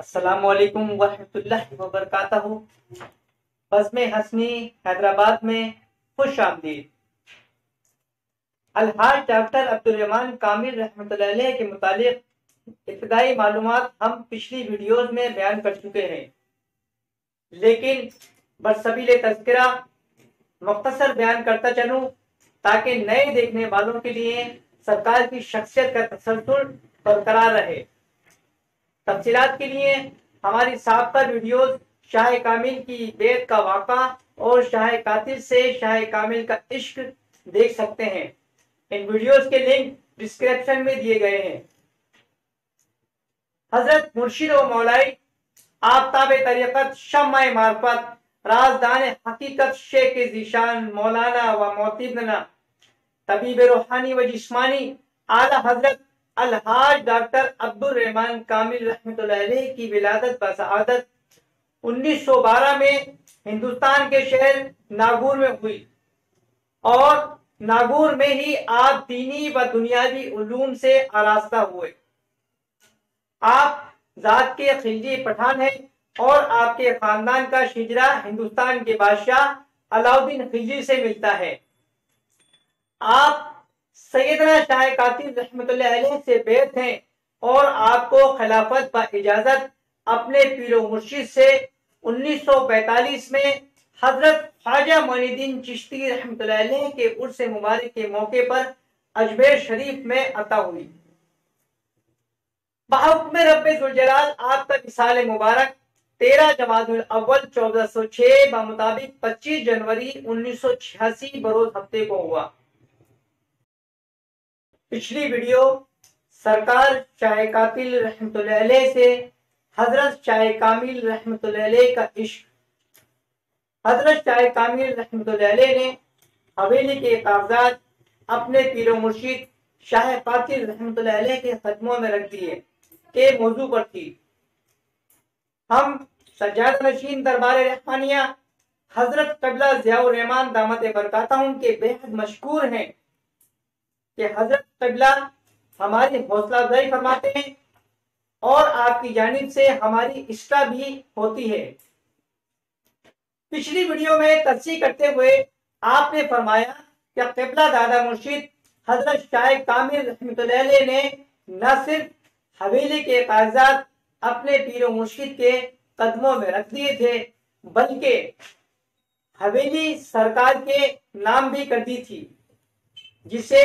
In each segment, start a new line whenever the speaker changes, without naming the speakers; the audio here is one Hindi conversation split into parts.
अस्सलामुअलैकुम वरहमतुल्लाहि वबरकातहू। बज़्म हसनी हैदराबाद में खुश आमदीद। अलहाज डॉक्टर अब्दुर्रहमान कामिल रहमतुल्लाह अलैह के मुतालिक इब्तिदाई मालूमात हम पिछली वीडियोज में बयान कर चुके हैं, लेकिन बरसबील तज़किरा मुख्तसर बयान करता चलूं ताकि नए देखने वालों के लिए सरकार की शख्सियत का तसल्सल बरकरार रहे। तफसीलात के लिए हमारी साबका वीडियोज शाह कामिल की बेत का वाक़ा और शाह कातिल से शाह कामिल का इश्क देख सकते हैं। इन वीडियोज के लिंक डिस्क्रिप्शन में दिए गए हैं। हजरत मुर्शिद व मौलाई आफ्ताब तरीक़त शम्मा मार्फत राजदान हकीकत शेख ज़ीशान मौलाना व मोतिबना तबीब रूहानी व जिस्मानी आला हजरत अलहाज डॉक्टर अब्दुर्रहमान कामिल रहमतुल्लाह अलैह की विलादत बसआदत 1912 में हिंदुस्तान के शहर नागौर में हुई और नागौर में ही आप दीनी व दुनियावी उलूम से आरास्ता हुए। आप जात के खिलजी पठान हैं और आपके खानदान का शिजरा हिंदुस्तान के बादशाह अलाउद्दीन खिलजी से मिलता है। आप सैयदना शाह कातिल रहमतुल्लाह अलैह से बैत हैं और आपको खिलाफत व इजाजत अपने पीरो मुर्शिद से 1945 में हजरत ख्वाजा मोइनुद्दीन चिश्ती रहमतुल्लाह अलैह के उर्स मुबारक के मौके पर अजमेर शरीफ में अता हुई। बहुक्म रब्बे ज़ुल जलाल आपका विसाल मुबारक 13 जमादुल अव्वल 1406 मुताबिक 25 जनवरी 1986 बरोज हफ्ते को हुआ। पिछली वीडियो सरकार शाह कातिल रहमतुल्लाह अलैह से हजरत शाह कामिल रहमतुल्लाह अलैह का इश्क। हजरत शाह कामिल रहमतुल्लाह अलैह ने हवेली के कागजात अपने पीरो मुर्शिद शाह कातिल रहमतुल्लाह अलैह के कदमों में रख दिए के मौजू पर थी। हम सज्जाद नशीन दरबार रहमानिया हजरत क़िबला ज़ियाउर रहमान दामत बरकातहू के बेहद मशकूर हैं कि हजरत क़िबला हमारी हौसला अफजाई फरमाते हैं और आपकी जानिब से हमारी इस्लाह भी होती है। पिछली वीडियो में तस्सीह करते हुए आपने फरमाया कि क़िबला दादा मुर्शिद हजरत शाह कामिल रहमतुल्लाह अलैह ने न सिर्फ हवेली के कागजात अपने पीरो मुर्शिद के कदमों में रख दिए थे, बल्कि हवेली सरकार के नाम भी कर दी थी, जिसे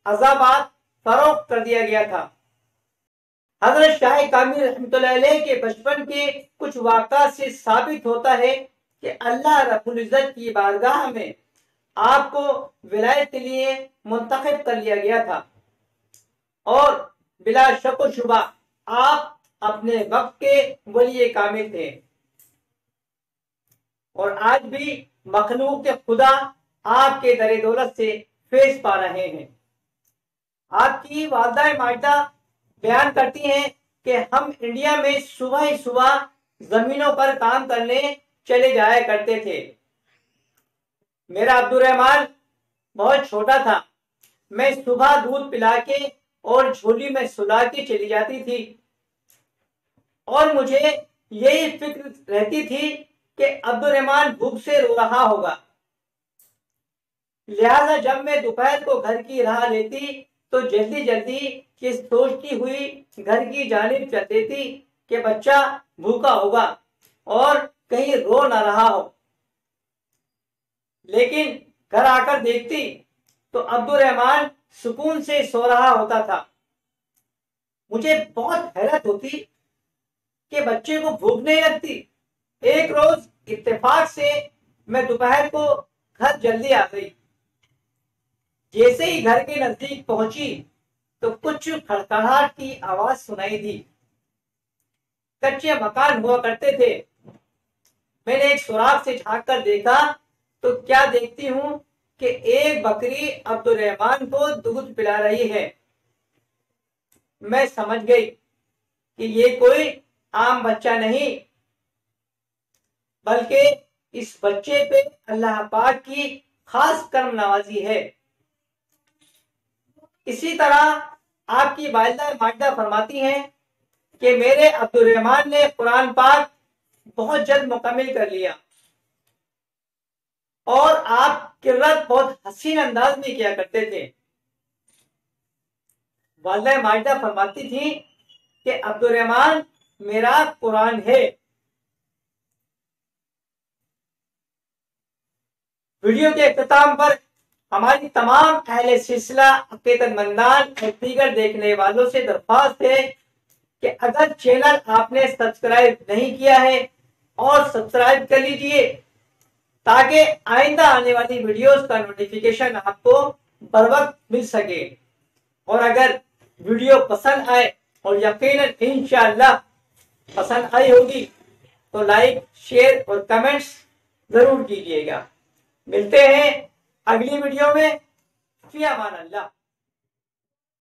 अजाबाद फरोख्त कर दिया गया था। हजरत शाह कामिल रहमतुल्लाह अलैह के बचपन के कुछ वाक़ात से साबित होता है कि अल्लाह रब्बुल इज्जत की बारगाह में आपको विलायत के लिए मुंतखब कर लिया गया था और बिला शक व शुबा आप अपने वक्त के वली कामिल थे और आज भी मखलूक खुदा आपके दरे दौलत से फैज़ पा रहे हैं। आपकी वालदा माजदा बयान करती हैं कि हम इंडिया में सुबह ही सुबह जमीनों पर काम करने चले जाया करते थे। मेरा अब्दुर्रहमान बहुत छोटा था। मैं सुबह दूध पिला के और झोली में सुला के चली जाती थी और मुझे यही फिक्र रहती थी कि अब्दुर्रहमान भूख से रो रहा होगा। लिहाजा जब मैं दोपहर को घर की राह लेती तो जल्दी जल्दी ये सोचती हुई घर की जानिब चल देती कि बच्चा भूखा होगा और कहीं रो ना रहा हो। लेकिन घर आकर देखती तो अब्दुर्रहमान सुकून से सो रहा होता था। मुझे बहुत हैरत होती कि बच्चे को भूख नहीं लगती। एक रोज इत्तेफाक से मैं दोपहर को घर जल्दी आ गई। जैसे ही घर के नजदीक पहुंची तो कुछ खड़खड़ाहट की आवाज सुनाई दी। कच्चे मकान हुआ करते थे। मैंने एक सुराख से झांक कर देखा तो क्या देखती हूं कि एक बकरी अब्दुर्रहमान को दूध पिला रही है। मैं समझ गई कि ये कोई आम बच्चा नहीं, बल्कि इस बच्चे पे अल्लाह पाक की खास करम नवाजी है। इसी तरह आपकी वालिदा माजदा फरमाती हैं कि मेरे अब्दुल रहमान ने कुरान पाक बहुत जल्द मुकम्मिल कर लिया और आप किरात बहुत हसीन अंदाज में किया करते थे। वालिदा माजिदा फरमाती थी कि अब्दुल रहमान मेरा कुरान है। वीडियो के इख्तिताम पर हमारी तमाम अहले सिलसिला अकीदतमंदान और दीगर देखने वालों से दरख्वास्त है कि अगर चैनल आपने सब्सक्राइब नहीं किया है और सब्सक्राइब कर लीजिए ताकि आइंदा आने वाली वीडियोस का नोटिफिकेशन आपको बर वक्त मिल सके। और अगर वीडियो पसंद आए, और यकीनन इंशाअल्लाह पसंद आई होगी, तो लाइक शेयर और कमेंट्स जरूर कीजिएगा। मिलते हैं अगली वीडियो में। फी अमान अल्लाह।